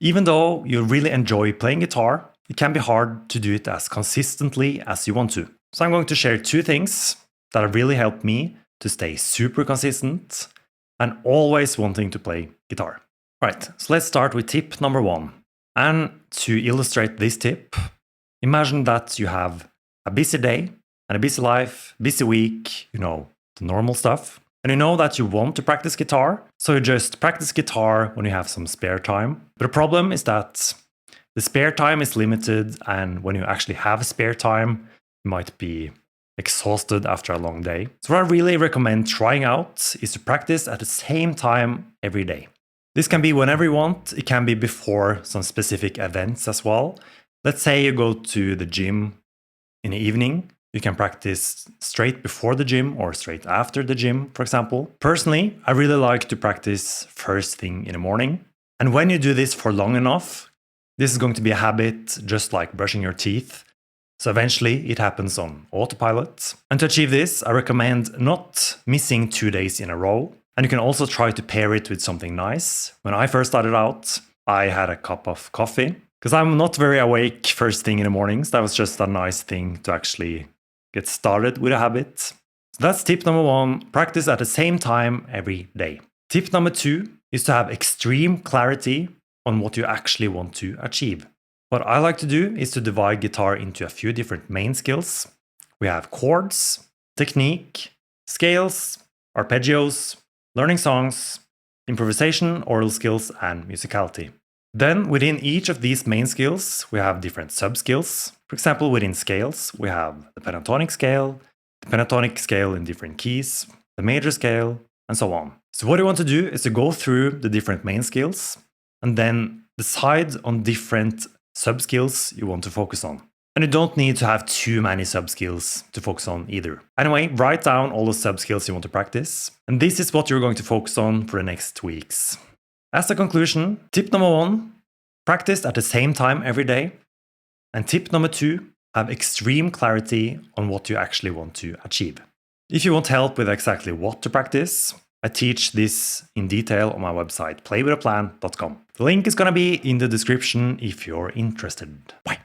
Even though you really enjoy playing guitar, it can be hard to do it as consistently as you want to. So I'm going to share 2 things that have really helped me to stay super consistent and always wanting to play guitar. Right, so let's start with tip number 1. And to illustrate this tip, imagine that you have a busy day and a busy life, busy week, the normal stuff. And you know that you want to practice guitar, so you just practice guitar when you have some spare time. But the problem is that the spare time is limited, and when you actually have spare time, you might be exhausted after a long day. So what I really recommend trying out is to practice at the same time every day. This can be whenever you want. It can be before some specific events as well. Let's say you go to the gym in the evening. You can practice straight before the gym or straight after the gym, for example. Personally, I really like to practice first thing in the morning. And when you do this for long enough, this is going to be a habit just like brushing your teeth. So eventually it happens on autopilot. And to achieve this, I recommend not missing 2 days in a row. And you can also try to pair it with something nice. When I first started out, I had a cup of coffee because I'm not very awake first thing in the mornings. That was just a nice thing to actually get started with a habit. So that's tip number 1, practice at the same time every day. Tip number 2 is to have extreme clarity on what you actually want to achieve. What I like to do is to divide guitar into a few different main skills. We have chords, technique, scales, arpeggios, learning songs, improvisation, oral skills, and musicality. Then within each of these main skills, we have different sub-skills. For example, within scales, we have the pentatonic scale in different keys, the major scale, and so on. So what you want to do is to go through the different main skills and then decide on different sub-skills you want to focus on. And you don't need to have too many sub-skills to focus on either. Anyway, write down all the sub-skills you want to practice. And this is what you're going to focus on for the next weeks. As a conclusion, tip number 1, practice at the same time every day. And tip number 2, have extreme clarity on what you actually want to achieve. If you want help with exactly what to practice, I teach this in detail on my website, playwithaplan.com. The link is going to be in the description if you're interested. Bye.